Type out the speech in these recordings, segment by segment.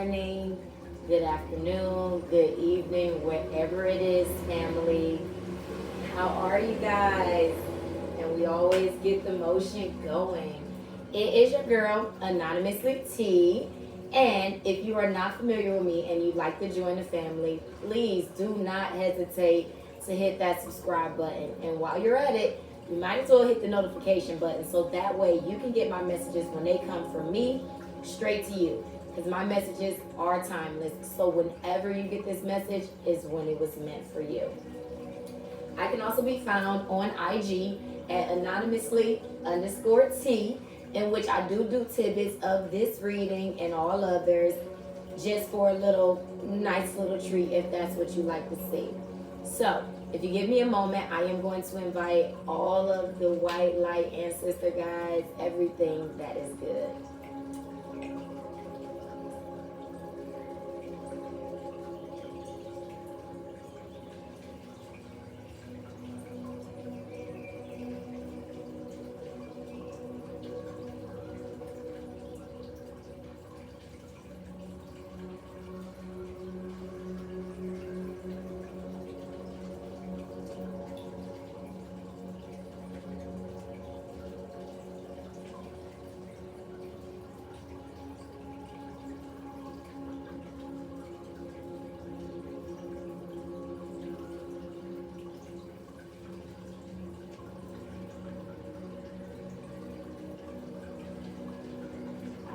morning, good afternoon, good evening, wherever it is, family. How are you guys? And we always get the motion going. It is your girl, Anonymously T. And if you are not familiar with me and you'd like to join the family, please do not hesitate to hit that subscribe button. And while you're at it, you might as well hit the notification button so that way you can get my messages when they come from me straight to you. Because my messages are timeless. So whenever you get this message is when it was meant for you. I can also be found on IG at anonymously_T, in which I do tidbits of this reading and all others just for a nice little treat if that's what you like to see. So if you give me a moment, I am going to invite all of the white light ancestor guides, everything that is good.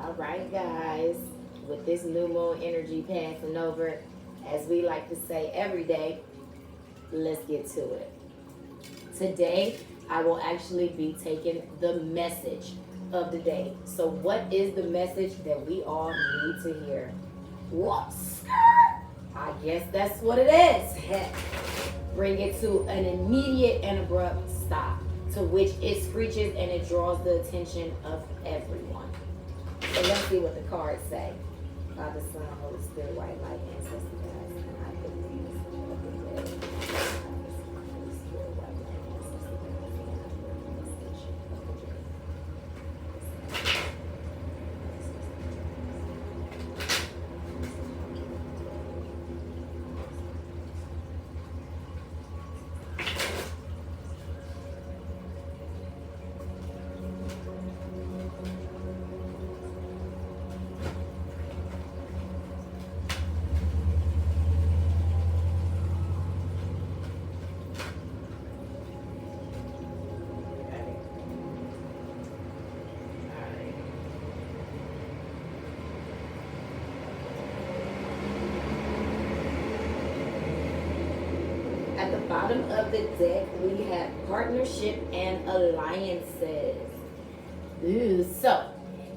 All right, guys, with this new moon energy passing over, as we like to say every day, let's get to it. Today, I will actually be taking the message of the day. So what is the message that we all need to hear? What's I guess that's what it is. Bring it to an immediate and abrupt stop, to which it screeches and it draws the attention of everyone. So let's see what the cards say. Father, Son, Holy Spirit, white light, ancestor, guys, and I believe this of the day. Father, Son, Holy Spirit, white light, ancestor, guys, and I believe the message of the day. At the bottom of the deck, we have partnership and alliances. Ooh, so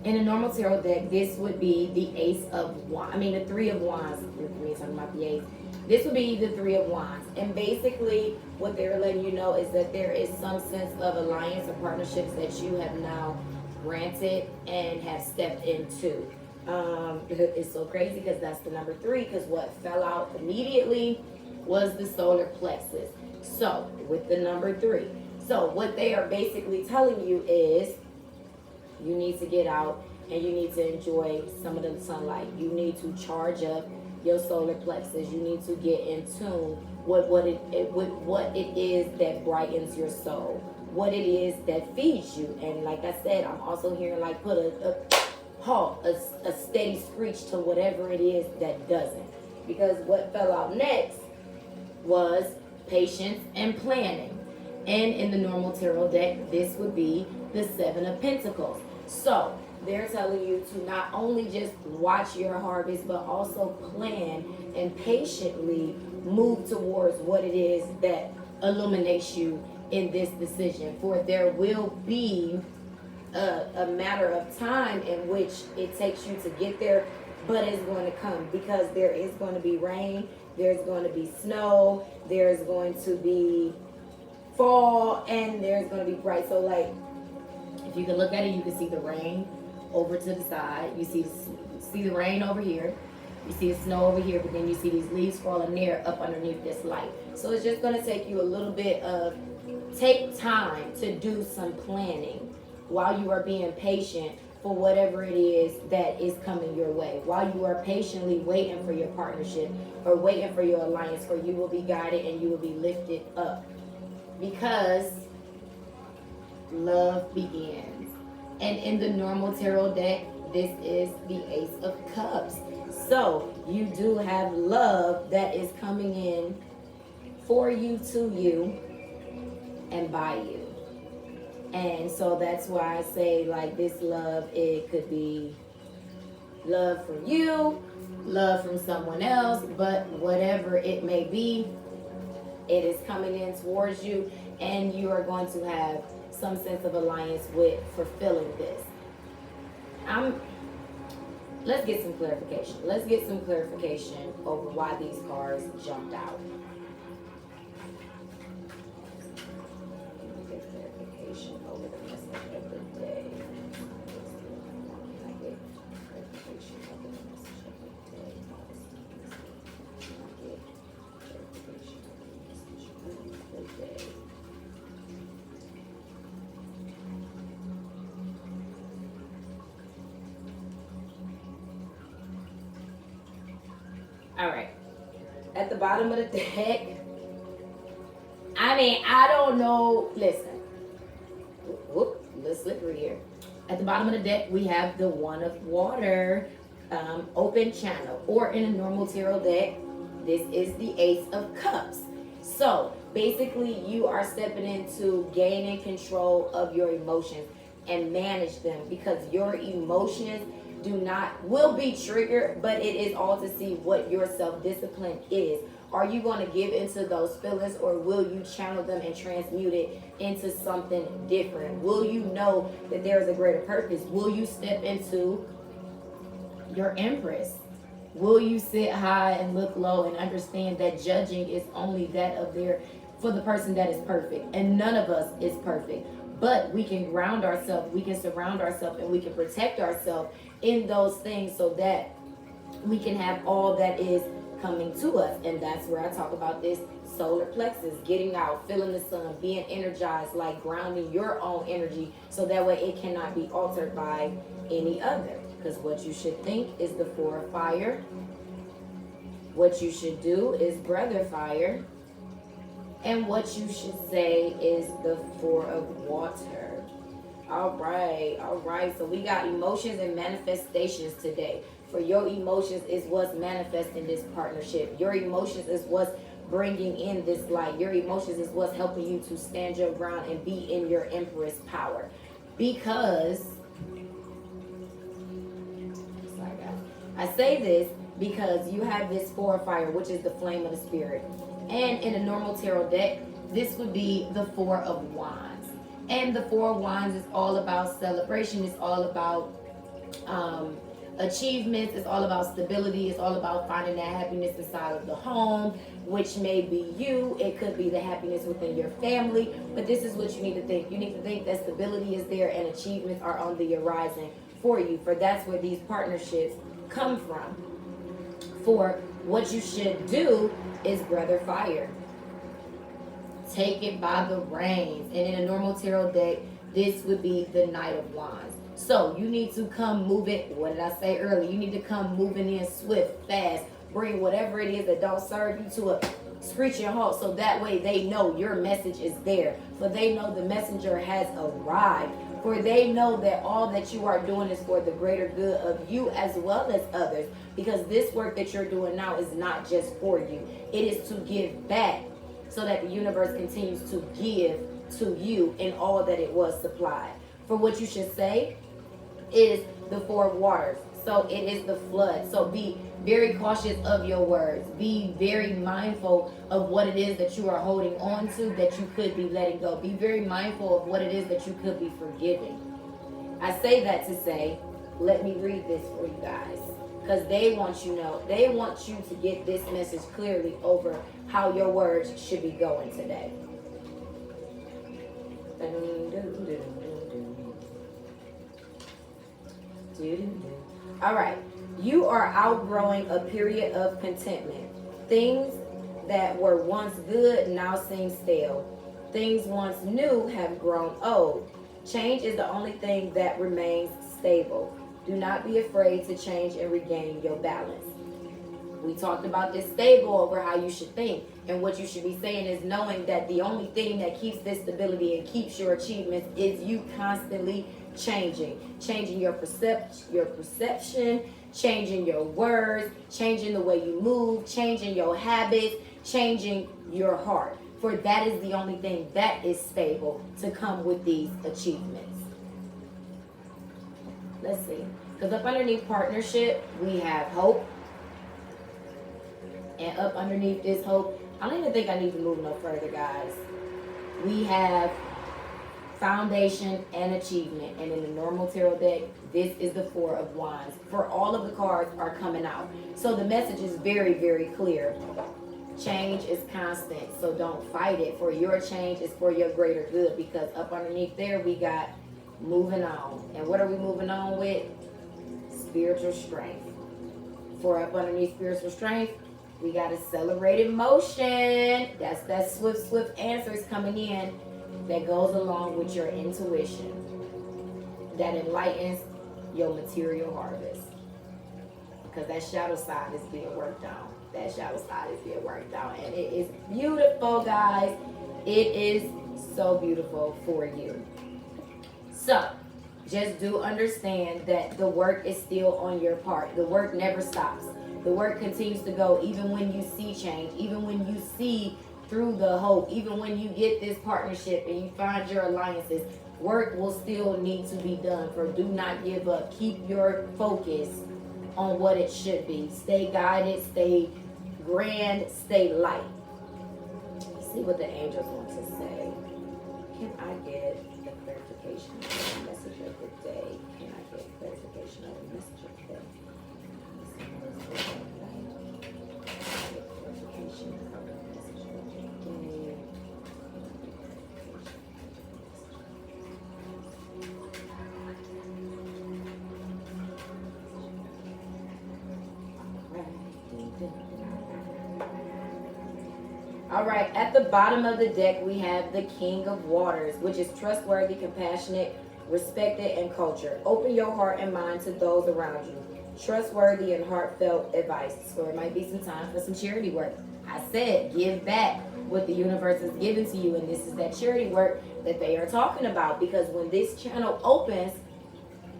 in a normal tarot deck, this would be the Ace of Wands. The Three of Wands. We're talking about the Ace. This would be the Three of Wands. And basically, what they're letting you know is that there is some sense of alliance or partnerships that you have now granted and have stepped into. It's so crazy because that's the number 3, because what fell out immediately was the solar plexus. So with the number 3, so what they are basically telling you is you need to get out and you need to enjoy some of the sunlight. You need to charge up your solar plexus. You need to get in tune with what it is that brightens your soul, what it is that feeds you. And like I said, I'm also hearing like put a halt, a steady screech to whatever it is that doesn't. Because what fell out next was patience and planning. And in the normal tarot deck, this would be the 7 of Pentacles. So they're telling you to not only just watch your harvest, but also plan and patiently move towards what it is that illuminates you in this decision. For there will be a matter of time in which it takes you to get there, but it's going to come, because there is going to be rain, there's going to be snow, there's going to be fall, and there's going to be bright. So like, if you can look at it, you can see the rain over to the side. You see the rain over here. You see the snow over here, but then you see these leaves falling there up underneath this light. So it's just going to take you a little bit of take time to do some planning while you are being patient for whatever it is that is coming your way. While you are patiently waiting for your partnership or waiting for your alliance, for you will be guided and you will be lifted up. Because love begins. And in the normal tarot deck, this is the Ace of Cups. So you do have love that is coming in for you, to you, and by you. And so that's why I say, like, this love, it could be love from you, love from someone else, but whatever it may be, it is coming in towards you, and you are going to have some sense of alliance with fulfilling this. Let's get some clarification. Let's get some clarification over why these cards jumped out. Get clarification over the message of the day. I get clarification over the message of the day. I get clarification over the message of the day. All right. At the bottom of the deck, I mean, I don't know. Listen. Whoop, a little slippery here. At the bottom of the deck, we have the One of Water, open channel. Or in a normal tarot deck, this is the Ace of Cups. So basically, you are stepping into gaining control of your emotions and manage them, because your emotions will be triggered, but it is all to see what your self-discipline is. Are you going to give into those feelings, or will you channel them and transmute it into something different? Will you know that there is a greater purpose? Will you step into your Empress? Will you sit high and look low and understand that judging is only that of for the person that is perfect, and none of us is perfect? But we can ground ourselves, we can surround ourselves, and we can protect ourselves in those things so that we can have all that is coming to us. And that's where I talk about this solar plexus, getting out, feeling the sun, being energized, like grounding your own energy so that way it cannot be altered by any other. Because what you should think is the Four of Fire. What you should do is Brother Fire. And what you should say is the Four of Water. All right. So we got emotions and manifestations today. For your emotions is what's manifesting this partnership. Your emotions is what's bringing in this light. Your emotions is what's helping you to stand your ground and be in your Empress power. Because, sorry guys, I say this because you have this Four of Fire, which is the flame of the spirit. And in a normal tarot deck, this would be the Four of Wands. And the Four of Wands is all about celebration. It's all about achievements. It's all about stability. It's all about finding that happiness inside of the home, which may be you. It could be the happiness within your family. But this is what you need to think. You need to think that stability is there and achievements are on the horizon for you. For that's where these partnerships come from. For what you should do is Brother Fire. Take it by the reins. And in a normal tarot deck, this would be the Knight of Wands. So you need to come moving. What did I say earlier? You need to come moving in swift, fast. Bring whatever it is that don't serve you to a screeching halt, so that way they know your message is there. For they know the messenger has arrived. For they know that all that you are doing is for the greater good of you as well as others. Because this work that you're doing now is not just for you. It is to give back so that the universe continues to give to you in all that it was supplied. For what you should say is the Four of Waters. So it is the flood. So be very cautious of your words. Be very mindful of what it is that you are holding on to that you could be letting go. Be very mindful of what it is that you could be forgiving. I say that to say, let me read this for you guys. Because they want you to get this message clearly over how your words should be going today. All right. You are outgrowing a period of contentment. Things that were once good now seem stale. Things once new have grown old. Change is the only thing that remains stable. Do not be afraid to change and regain your balance. We talked about this stable over how you should think. And what you should be saying is knowing that the only thing that keeps this stability and keeps your achievements is you constantly changing. Changing your perception, changing your words, changing the way you move, changing your habits, changing your heart. For that is the only thing that is stable to come with these achievements. Let's see. Because up underneath partnership, we have hope. And up underneath this hope, I don't even think I need to move no further, guys. We have foundation and achievement. And in the normal tarot deck, this is the Four of Wands. For all of the cards are coming out. So the message is very, very clear. Change is constant, so don't fight it. For your change is for your greater good, because up underneath there we got moving on. And what are we moving on with? Spiritual strength. For up underneath spiritual strength, we got accelerated motion. That's that swift answers coming in that goes along with your intuition. That enlightens your material harvest. Because that shadow side is being worked on. That shadow side is being worked out, and it is beautiful, guys. It is so beautiful for you. So just do understand that the work is still on your part. The work never stops. The work continues to go even when you see change, even when you see through the hope, even when you get this partnership and you find your alliances. Work will still need to be done. For do not give up. Keep your focus on what it should be. Stay guided, stay grand, stay light. Let's see what the angels want to say. Can I get the clarification of the message of the day? Can I get clarification of the message of the day? Clarification of the message of the day. All right, at the bottom of the deck, we have the King of Waters, which is trustworthy, compassionate, respected, and cultured. Open your heart and mind to those around you. Trustworthy and heartfelt advice. So it might be some time for some charity work. I said, give back what the universe has given to you, and this is that charity work that they are talking about, because when this channel opens,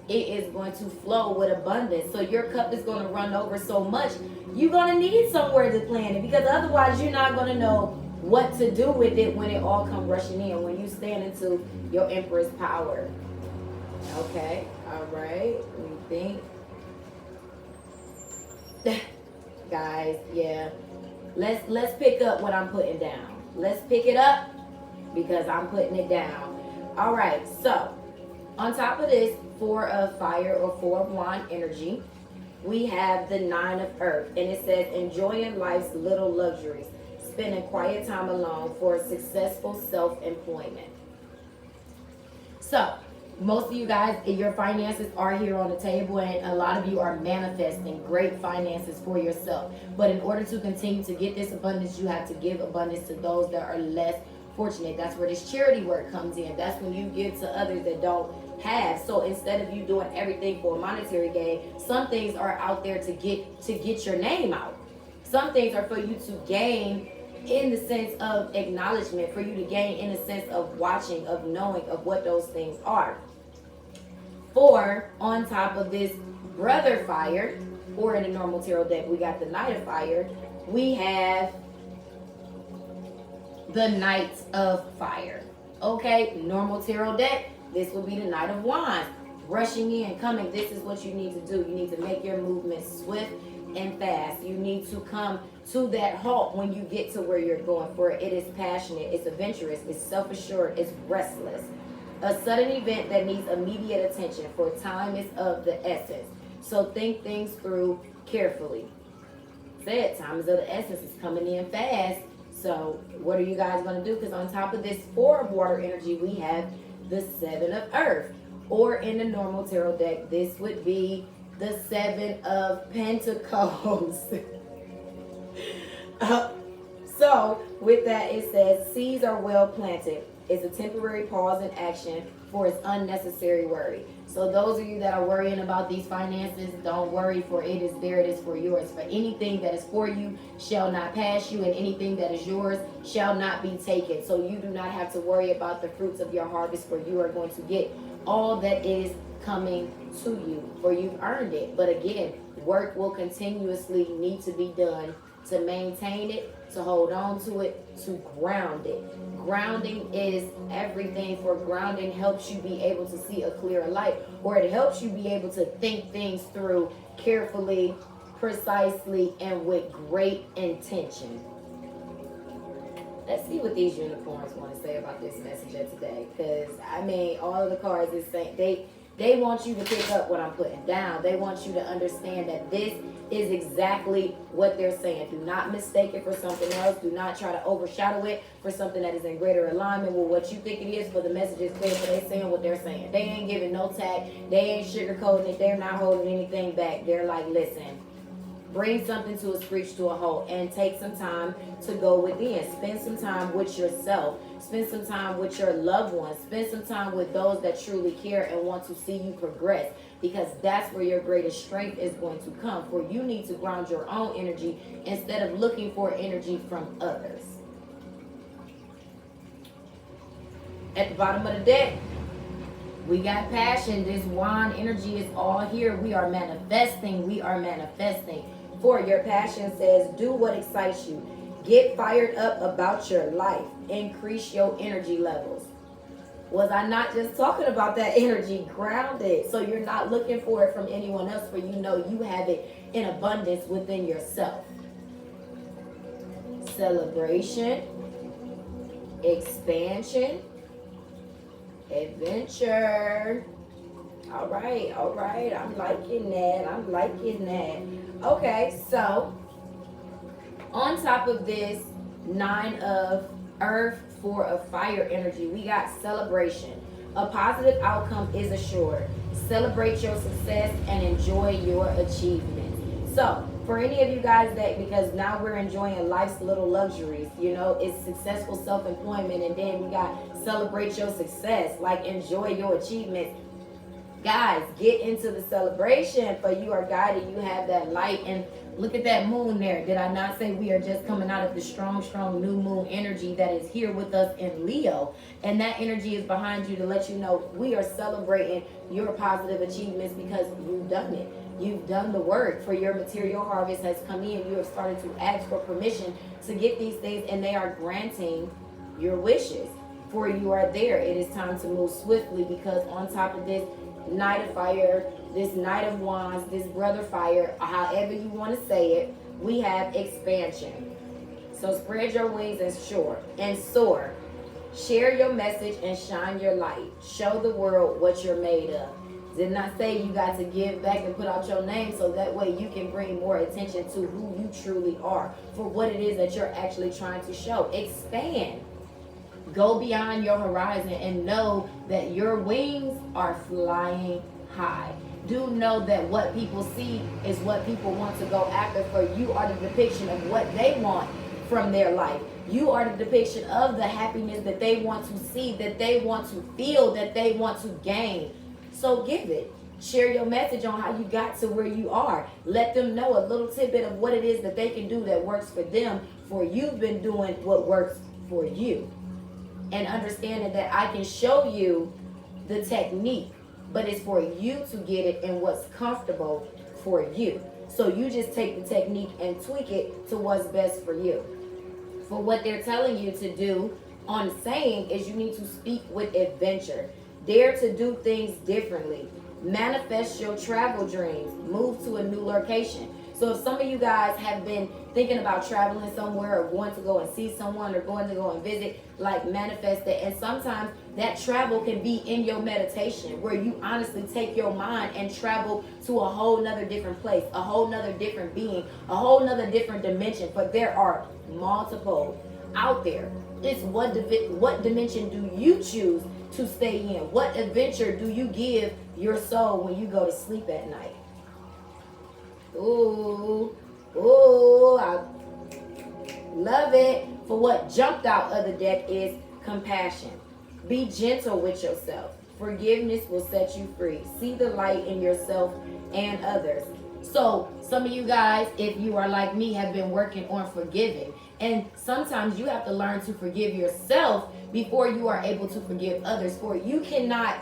it is going to flow with abundance. So your cup is going to run over so much, you're going to need somewhere to plant it, because otherwise you're not going to know what to do with it when it all comes rushing in, when you stand into your Empress power. Okay, all right, we think. Guys, yeah. Let's pick up what I'm putting down. Let's pick it up because I'm putting it down. All right, so on top of this Four of Fire or Four of Wand energy, we have the Nine of Earth, and it says enjoying life's little luxuries, spending quiet time alone for successful self-employment. So most of you guys, your finances are here on the table, and a lot of you are manifesting great finances for yourself. But in order to continue to get this abundance, you have to give abundance to those that are less fortunate. That's where this charity work comes in. That's when you give to others that don't have. So instead of you doing everything for a monetary gain, some things are out there to get your name out. Some things are for you to gain in the sense of acknowledgement, for you to gain in the sense of watching, of knowing of what those things are. For on top of this Brother Fire, or in a normal tarot deck, we got the Knight of Fire, we have the Knight of Fire. Okay, normal tarot deck, this will be the Knight of Wands. Rushing in, coming, this is what you need to do. You need to make your movement swift and fast. You need to come to that halt when you get to where you're going. For it is passionate, it's adventurous, it's self-assured, it's restless. A sudden event that needs immediate attention, for time is of the essence. So think things through carefully. Said time is of the essence, it's coming in fast. So what are you guys going to do? Because on top of this Four of Water energy, we have the Seven of Earth. Or in the normal tarot deck, this would be the Seven of Pentacles. So with that, it says seeds are well planted. It's a temporary pause in action for its unnecessary worry. So those of you that are worrying about these finances, don't worry, for it is there, it is for yours. For anything that is for you shall not pass you, and anything that is yours shall not be taken. So you do not have to worry about the fruits of your harvest, for you are going to get all that is coming to you, for you've earned it. But again, work will continuously need to be done to maintain it, to hold on to it, to ground it. Grounding is everything, for grounding helps you be able to see a clearer light, or it helps you be able to think things through carefully, precisely, and with great intention. Let's see what these unicorns want to say about this message of today, because I mean, all of the cards is saying they want you to pick up what I'm putting down. They want you to understand that this is exactly what they're saying. Do not mistake it for something else. Do not try to overshadow it for something that is in greater alignment with what you think it is, for the message is clear, for they're saying what they're saying. They ain't giving no tag. They ain't sugarcoating it. They're not holding anything back. They're like, listen, bring something to a screech to a halt, and take some time to go within. Spend some time with yourself. Spend some time with your loved ones. Spend some time with those that truly care and want to see you progress, because that's where your greatest strength is going to come. For you need to ground your own energy instead of looking for energy from others. At the bottom of the deck, we got passion. This wand energy is all here. We are manifesting. We are manifesting. For your passion says, do what excites you. Get fired up about your life. Increase your energy levels. Was I not just talking about that energy? Ground it. So you're not looking for it from anyone else, for you know you have it in abundance within yourself. Celebration. Expansion. Adventure. All right. I'm liking that. Okay, so on top of this 9 of earth, 4 of fire energy, we got celebration. A positive outcome is assured. Celebrate your success and enjoy your achievements. So for any of you guys that, because now we're enjoying life's little luxuries, you know, it's successful self-employment, and then we got celebrate your success, like enjoy your achievements. Guys, get into the celebration, for you are guided. You have that light, and look at that moon there. Did I not say we are just coming out of the strong new moon energy that is here with us in Leo? And that energy is behind you to let you know we are celebrating your positive achievements, because you've done it. You've done the work, for your material harvest has come in. You have started to ask for permission to get these things, and they are granting your wishes. For you are there. It is time to move swiftly, because on top of this Knight of Fire, this Knight of Wands, this Brother Fire, however you want to say it, we have expansion. So spread your wings and soar. Share your message and shine your light. Show the world what you're made of. Did not say you got to give back and put out your name, so that way you can bring more attention to who you truly are, for what it is that you're actually trying to show. Expand. Go beyond your horizon and know that your wings are flying high. Do know that what people see is what people want to go after, for you are the depiction of what they want from their life. You are the depiction of the happiness that they want to see, that they want to feel, that they want to gain. So give it. Share your message on how you got to where you are. Let them know a little tidbit of what it is that they can do that works for them, for you've been doing what works for you. And understanding that I can show you the technique, but it's for you to get it in what's comfortable for you. So you just take the technique and tweak it to what's best for you. For what they're telling you to do on saying is you need to speak with adventure. Dare to do things differently. Manifest your travel dreams. Move to a new location. So if some of you guys have been thinking about traveling somewhere, or going to go and see someone, or going to go and visit, like manifest it. And sometimes that travel can be in your meditation, where you honestly take your mind and travel to a whole nother different place, a whole nother different being, a whole nother different dimension. But there are multiple out there. It's what dimension do you choose to stay in? What adventure do you give your soul when you go to sleep at night? Love it. For what jumped out of the deck is compassion. Be gentle with yourself. Forgiveness will set you free. See the light in yourself and others. So some of you guys, if you are like me, have been working on forgiving. And sometimes you have to learn to forgive yourself before you are able to forgive others. For you cannot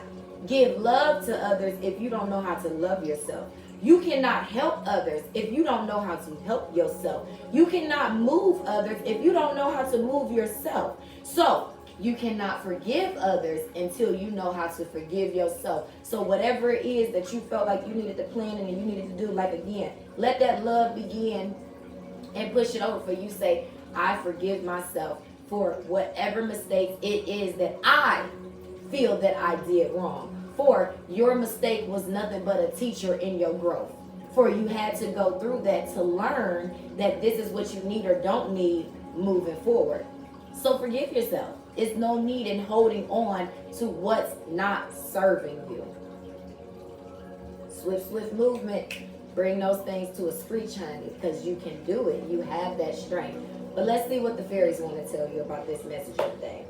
give love to others if you don't know how to love yourself. You cannot help others if you don't know how to help yourself. You cannot move others if you don't know how to move yourself. So you cannot forgive others until you know how to forgive yourself. So whatever it is that you felt like you needed to plan and you needed to do, like again, let that love begin and push it over for you. Say, I forgive myself for whatever mistakes it is that I feel that I did wrong. For your mistake was nothing but a teacher in your growth. For you had to go through that to learn that this is what you need or don't need moving forward. So forgive yourself. It's no need in holding on to what's not serving you. Swift movement. Bring those things to a screech, honey, because you can do it. You have that strength. But let's see what the fairies want to tell you about this message of the day.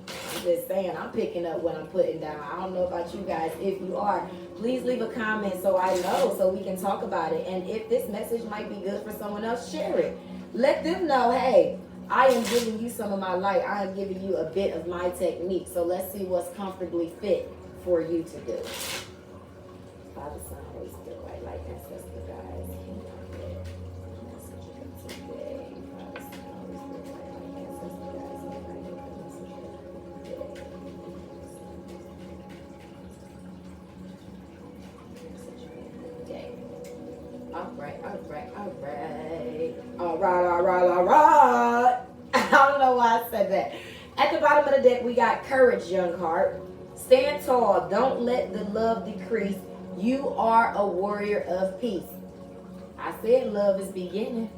I'm just saying, I'm picking up what I'm putting down. I don't know about you guys. If you are, please leave a comment so I know, so we can talk about it. And if this message might be good for someone else, share it. Let them know, hey, I am giving you some of my light. I am giving you a bit of my technique. So let's see what's comfortably fit for you to do. Father, Son, Holy Spirit, white light, ancestor, guys. All right. I don't know why I said that. At the bottom of the deck, we got courage, young heart. Stand tall. Don't let the love decrease. You are a warrior of peace. I said love is beginning.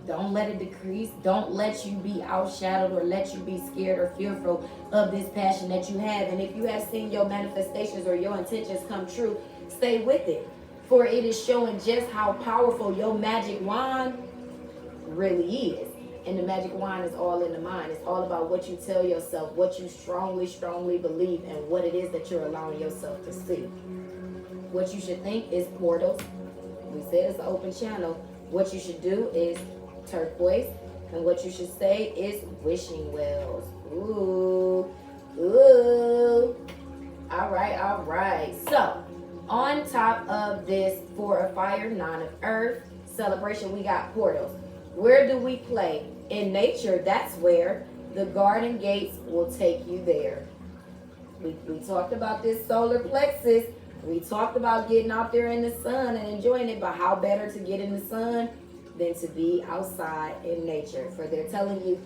Don't let it decrease. Don't let you be outshadowed or let you be scared or fearful of this passion that you have. And if you have seen your manifestations or your intentions come true, stay with it. For it is showing just how powerful your magic wand really is. And the magic wand is all in the mind. It's all about what you tell yourself, what you strongly believe, and what it is that you're allowing yourself to see. What you should think is portals. We said it's an open channel. What you should do is turquoise. And what you should say is wishing wells. Ooh. All right. So, on top of this 4 of fire, 9 of earth celebration, we got portals. Where do we play? In nature, that's where the garden gates will take you there. We talked about this solar plexus. We talked about getting out there in the sun and enjoying it, but how better to get in the sun than to be outside in nature? For they're telling you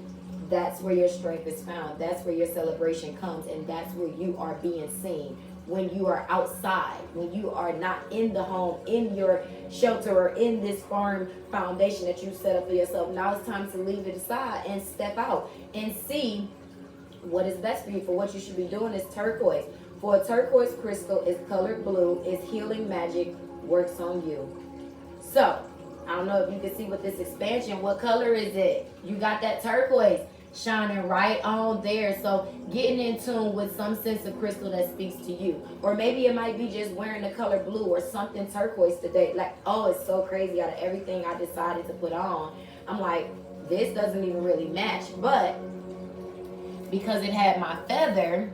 that's where your strength is found. That's where your celebration comes, and that's where you are being seen. When you are outside, when you are not in the home, in your shelter, or in this firm foundation that you set up for yourself. Now it's time to leave it aside and step out and see what is best for you. For what you should be doing is turquoise. For a turquoise crystal is colored blue, is healing magic, works on you. So, I don't know if you can see with this expansion, what color is it? You got that turquoise shining right on there. So getting in tune with some sense of crystal that speaks to you. Or maybe it might be just wearing the color blue or something turquoise today. Like, oh, it's so crazy. Out of everything I decided to put on, I'm like, this doesn't even really match. But because it had my feather,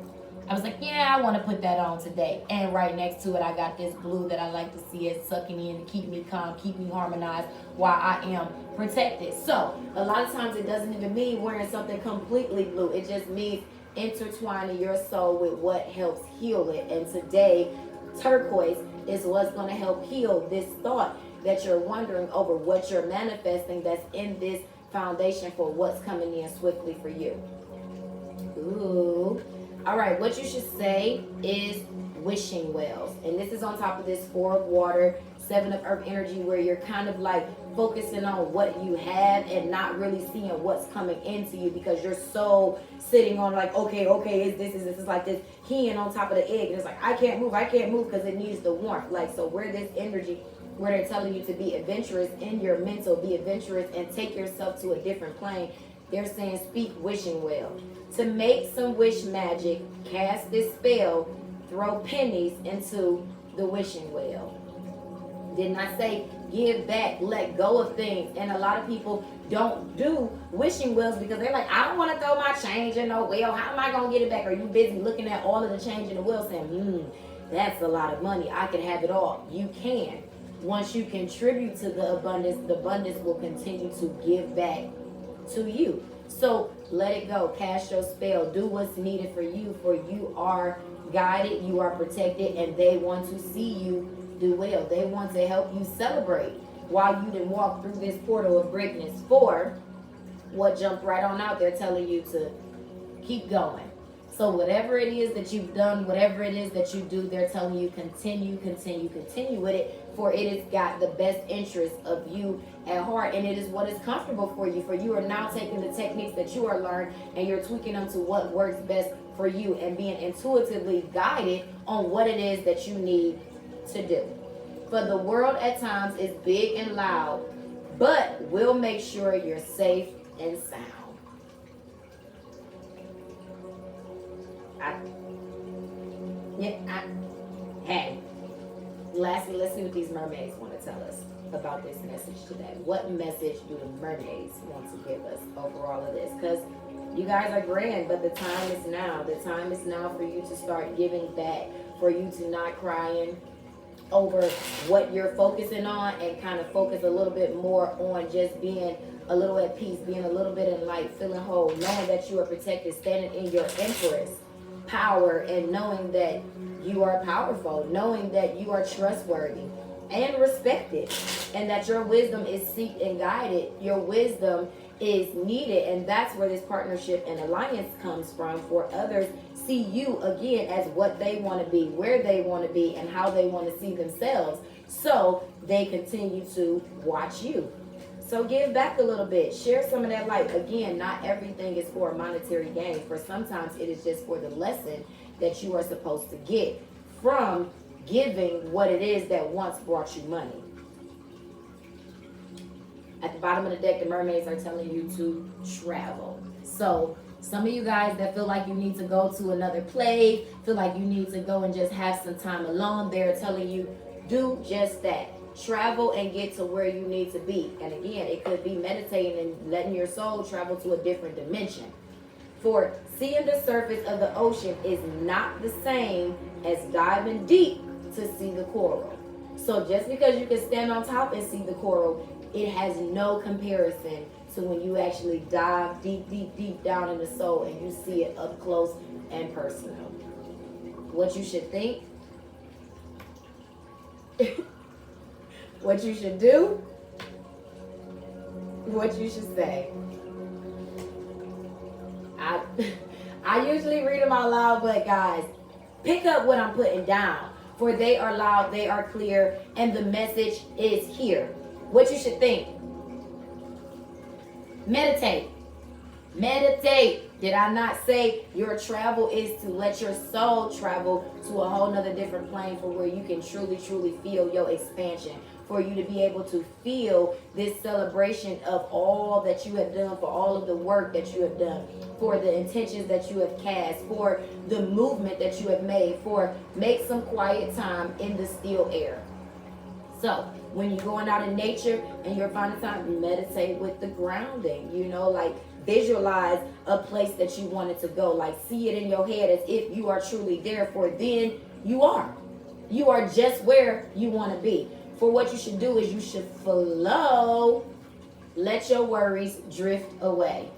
I was like, yeah, I want to put that on today. And right next to it, I got this blue that I like to see it sucking in to keep me calm, keep me harmonized while I am protected. So a lot of times it doesn't even mean wearing something completely blue. It just means intertwining your soul with what helps heal it. And today, turquoise is what's going to help heal this thought that you're wondering over, what you're manifesting that's in this foundation for what's coming in swiftly for you. Ooh. All right, what you should say is wishing wells. And this is on top of this 4 of water, 7 of earth energy, where you're kind of like focusing on what you have and not really seeing what's coming into you, because you're so sitting on like, okay, is this like this hen on top of the egg. And it's like, I can't move because it needs the warmth. Like, so where this energy where they're telling you to be adventurous in your mental, be adventurous and take yourself to a different plane. They're saying speak wishing well. To make some wish magic, cast this spell, throw pennies into the wishing well. Didn't I say give back, let go of things? And a lot of people don't do wishing wells because they're like, I don't want to throw my change in no well. How am I going to get it back? Are you busy looking at all of the change in the well saying, that's a lot of money. I can have it all. You can. Once you contribute to the abundance will continue to give back to you. So let it go. Cast your spell. Do what's needed for you are guided, you are protected, and they want to see you do well. They want to help you celebrate while you didn't walk through this portal of greatness. For what jumped right on out there telling you to keep going. So whatever it is that you've done, whatever it is that you do, they're telling you continue with it, for it has got the best interest of you at heart, and it is what is comfortable for you. For you are now taking the techniques that you are learned and you're tweaking them to what works best for you and being intuitively guided on what it is that you need to do. For the world at times is big and loud, but we'll make sure you're safe and sound. Hey, lastly, let's see what these mermaids want to tell us about this message today. What message do the mermaids want to give us over all of this? Because you guys are grand, but the time is now. The time is now for you to start giving back, for you to not crying over what you're focusing on and kind of focus a little bit more on just being a little at peace, being a little bit in light, feeling whole, knowing that you are protected, standing in your empress power, and knowing that you are powerful, knowing that you are trustworthy and respected, and that your wisdom is sought and guided. Your wisdom is needed, and that's where this partnership and alliance comes from. For others see you again as what they want to be, where they want to be, and how they want to see themselves, so they continue to watch you. So give back a little bit, share some of that light. Again, not everything is for a monetary gain. For sometimes it is just for the lesson that you are supposed to get from giving what it is that once brought you money. At the bottom of the deck, the mermaids are telling you to travel. So some of you guys that feel like you need to go to another place, feel like you need to go and just have some time alone, they're telling you, do just that. Travel and get to where you need to be. And again, it could be meditating and letting your soul travel to a different dimension. For seeing the surface of the ocean is not the same as diving deep to see the coral. So just because you can stand on top and see the coral, it has no comparison to when you actually dive deep down in the soul and you see it up close and personal. What you should think, what you should do, what you should say. I usually read them out loud, but guys, pick up what I'm putting down. For they are loud, they are clear, and the message is here. What you should think. Meditate. Meditate. Did I not say your travel is to let your soul travel to a whole nother different plane, for where you can truly feel your expansion, for you to be able to feel this celebration of all that you have done, for all of the work that you have done, for the intentions that you have cast, for the movement that you have made, for make some quiet time in the still air. So when you're going out in nature and you're finding time, meditate with the grounding, like visualize a place that you wanted to go, like see it in your head as if you are truly there, for then you are just where you want to be. For what you should do is you should flow, let your worries drift away.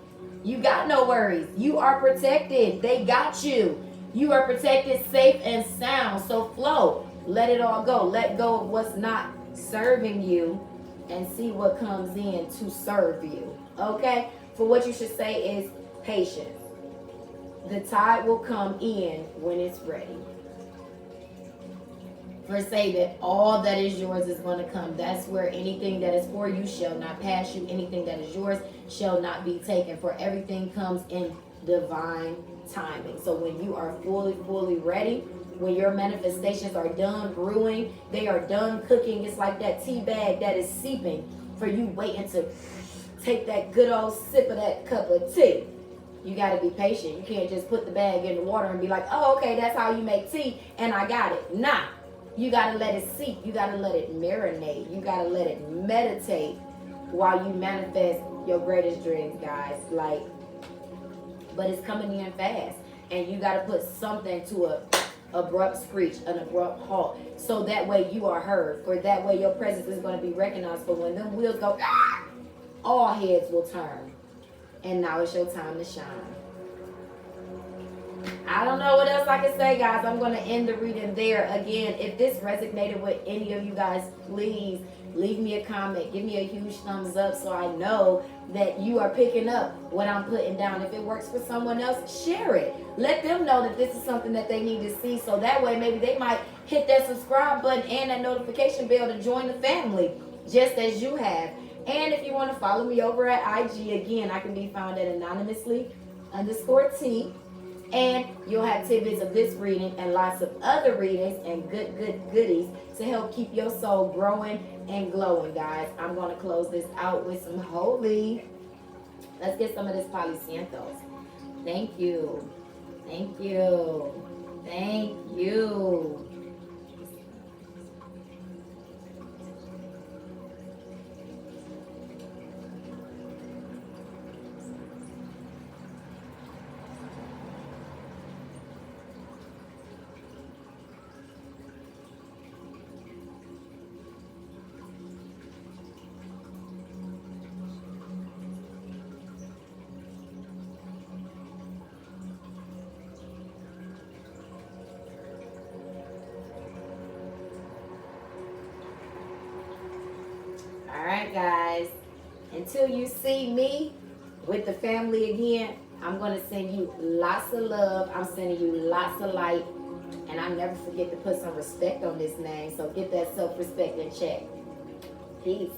You got no worries. You are protected. They got you. You are protected, safe, and sound. So flow. Let it all go. Let go of what's not serving you and see what comes in to serve you. Okay? For what you should say is patience. The tide will come in when it's ready. For say that all that is yours is going to come. That's where anything that is for you shall not pass you. Anything that is yours shall not be taken. For everything comes in divine timing. So when you are fully ready, when your manifestations are done brewing, they are done cooking, it's like that tea bag that is seeping for you waiting to take that good old sip of that cup of tea. You got to be patient. You can't just put the bag in the water and be like, oh, okay, that's how you make tea and I got it. Nah, you got to let it seep. You got to let it marinate. You got to let it meditate while you manifest your greatest dreams, guys. Like, but it's coming in fast. And you got to put something to a abrupt screech, an abrupt halt. So that way you are heard. For that way your presence is going to be recognized. For when them wheels go, all heads will turn. And now it's your time to shine. I don't know what else I can say, guys. I'm going to end the reading there. Again, if this resonated with any of you guys, please leave me a comment. Give me a huge thumbs up so I know that you are picking up what I'm putting down. If it works for someone else, share it. Let them know that this is something that they need to see. So that way maybe they might hit that subscribe button and that notification bell to join the family, just as you have. And if you want to follow me over at IG, again, I can be found at anonymously_T. And you'll have tidbits of this reading and lots of other readings and good goodies to help keep your soul growing and glowing, guys. I'm going to close this out with some holy. Let's get some of this Palo Santos. Thank you. Thank you. Thank you. Alright, guys, until you see me with the family again, I'm going to send you lots of love. I'm sending you lots of light. And I never forget to put some respect on this name. So get that self-respect in check. Peace.